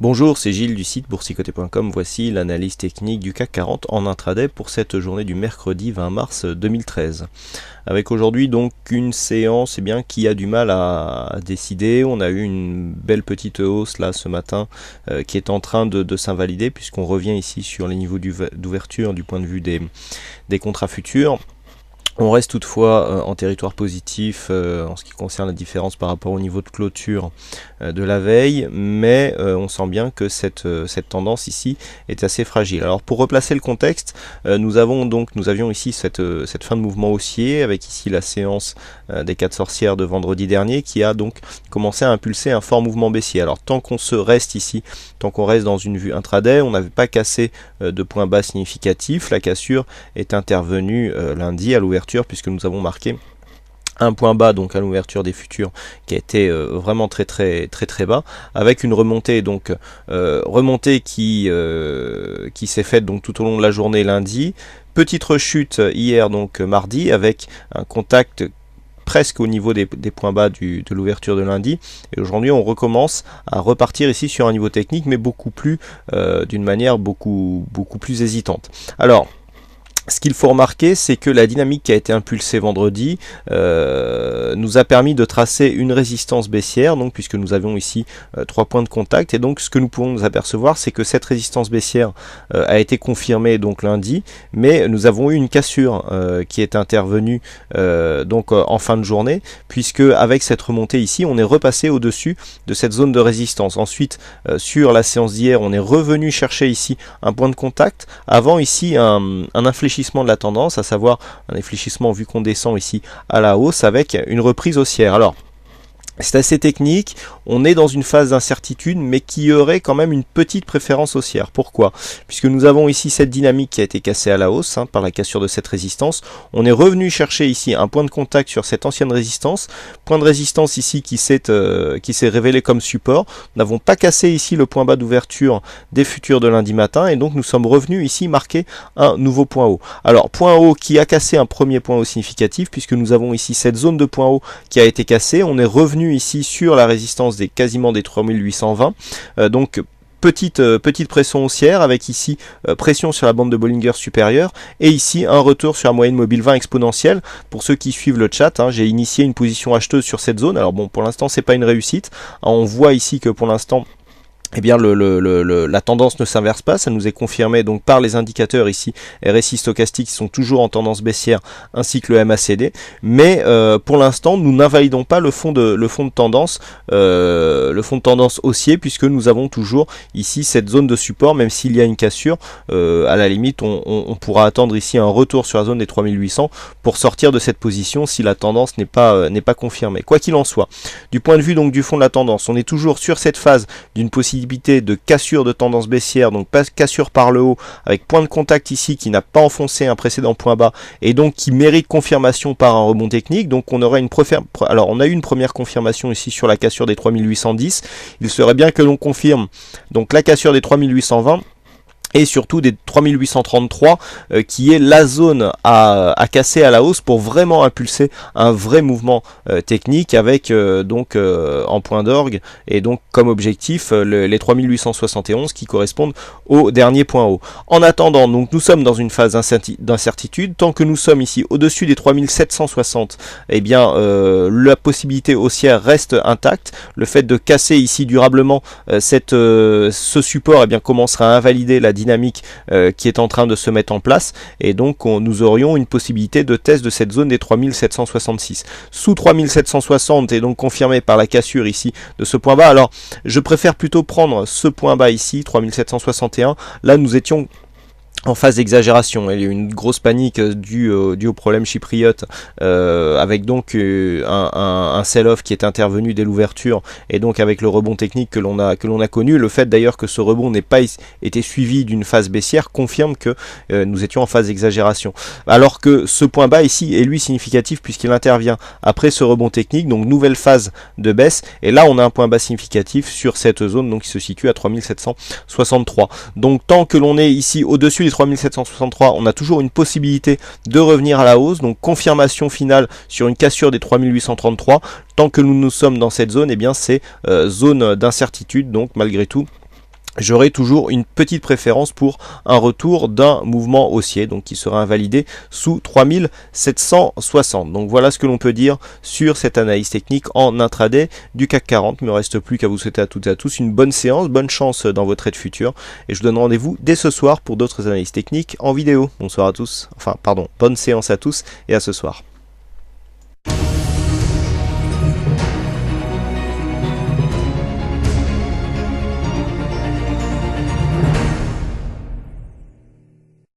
Bonjour, c'est Gilles du site boursicoté.com. Voici l'analyse technique du CAC 40 en intraday pour cette journée du mercredi 20 mars 2013. Avec aujourd'hui donc une séance qui a du mal à décider. On a eu une belle petite hausse là ce matin qui est en train de s'invalider puisqu'on revient ici sur les niveaux d'ouverture du point de vue des contrats futurs. On reste toutefois en territoire positif en ce qui concerne la différence par rapport au niveau de clôture de la veille, mais on sent bien que cette tendance ici est assez fragile. Alors pour replacer le contexte, nous avions ici cette fin de mouvement haussier avec ici la séance des 4 sorcières de vendredi dernier qui a donc commencé à impulser un fort mouvement baissier. Alors tant qu'on reste ici, tant qu'on reste dans une vue intraday, on n'avait pas cassé de points bas significatifs. La cassure est intervenue lundi à l'ouverture puisque nous avons marqué un point bas donc à l'ouverture des futurs qui a été vraiment très bas, avec une remontée qui s'est faite donc tout au long de la journée lundi, petite rechute hier donc mardi avec un contact presque au niveau des points bas de l'ouverture de lundi, et aujourd'hui on recommence à repartir ici sur un niveau technique mais beaucoup plus d'une manière beaucoup plus hésitante. Alors ce qu'il faut remarquer, c'est que la dynamique qui a été impulsée vendredi nous a permis de tracer une résistance baissière, donc puisque nous avions ici 3 points de contact, et donc ce que nous pouvons nous apercevoir, c'est que cette résistance baissière a été confirmée donc lundi, mais nous avons eu une cassure qui est intervenue en fin de journée, puisque avec cette remontée ici, on est repassé au-dessus de cette zone de résistance. Ensuite, sur la séance d'hier, on est revenu chercher ici un point de contact, avant ici un infléchissement de la tendance, à savoir un infléchissement vu qu'on descend ici à la hausse avec une reprise haussière. Alors c'est assez technique, on est dans une phase d'incertitude mais qui aurait quand même une petite préférence haussière. Pourquoi? Puisque nous avons ici cette dynamique qui a été cassée à la hausse par la cassure de cette résistance. On est revenu chercher ici un point de contact sur cette ancienne résistance, point de résistance ici qui s'est révélé comme support. Nous n'avons pas cassé ici le point bas d'ouverture des futurs de lundi matin, et donc nous sommes revenus ici marquer un nouveau point haut. Alors point haut qui a cassé un premier point haut significatif, puisque nous avons ici cette zone de point haut qui a été cassée. On est revenu ici sur la résistance quasiment des 3820, donc petite pression haussière avec ici pression sur la bande de Bollinger supérieure, et ici un retour sur la moyenne mobile 20 exponentielle. Pour ceux qui suivent le chat, j'ai initié une position acheteuse sur cette zone. Alors bon, pour l'instant c'est pas une réussite, on voit ici que pour l'instant la tendance ne s'inverse pas. Ça nous est confirmé donc par les indicateurs ici RSI stochastique qui sont toujours en tendance baissière, ainsi que le MACD, mais pour l'instant nous n'invalidons pas le fond de tendance haussier, puisque nous avons toujours ici cette zone de support. Même s'il y a une cassure, à la limite on pourra attendre ici un retour sur la zone des 3800 pour sortir de cette position si la tendance n'est pas confirmée. Quoi qu'il en soit, du point de vue donc du fond de la tendance, on est toujours sur cette phase d'une possibilité de cassure de tendance baissière, donc pas cassure par le haut, avec point de contact ici qui n'a pas enfoncé un précédent point bas et donc qui mérite confirmation par un rebond technique. Donc on aurait on a eu une première confirmation ici sur la cassure des 3810. Il serait bien que l'on confirme donc la cassure des 3820 et surtout des 3833 qui est la zone à casser à la hausse pour vraiment impulser un vrai mouvement technique, avec en point d'orgue et donc comme objectif les 3871 qui correspondent au dernier point haut. En attendant, donc nous sommes dans une phase d'incertitude. Tant que nous sommes ici au-dessus des 3760, la possibilité haussière reste intacte. Le fait de casser ici durablement ce support commencera à invalider la dynamique qui est en train de se mettre en place, et donc nous aurions une possibilité de test de cette zone des 3766. Sous 3760 et donc confirmé par la cassure ici de ce point bas. Alors je préfère plutôt prendre ce point bas ici, 3761. Là nous étions en phase d'exagération. Il y a eu une grosse panique due au problème chypriote, avec donc un sell-off qui est intervenu dès l'ouverture, et donc avec le rebond technique que l'on a connu. Le fait d'ailleurs que ce rebond n'ait pas été suivi d'une phase baissière confirme que nous étions en phase d'exagération, alors que ce point bas ici est lui significatif puisqu'il intervient après ce rebond technique, donc nouvelle phase de baisse, et là on a un point bas significatif sur cette zone donc qui se situe à 3763. Donc tant que l'on est ici au-dessus 3763, on a toujours une possibilité de revenir à la hausse, donc confirmation finale sur une cassure des 3833. Tant que nous sommes dans cette zone, c'est zone d'incertitude, donc malgré tout j'aurai toujours une petite préférence pour un retour d'un mouvement haussier, donc qui sera invalidé sous 3760. Donc voilà ce que l'on peut dire sur cette analyse technique en intraday du CAC 40. Il ne me reste plus qu'à vous souhaiter à toutes et à tous une bonne séance, bonne chance dans vos trades futurs, et je vous donne rendez-vous dès ce soir pour d'autres analyses techniques en vidéo. Bonsoir à tous, enfin pardon, bonne séance à tous et à ce soir.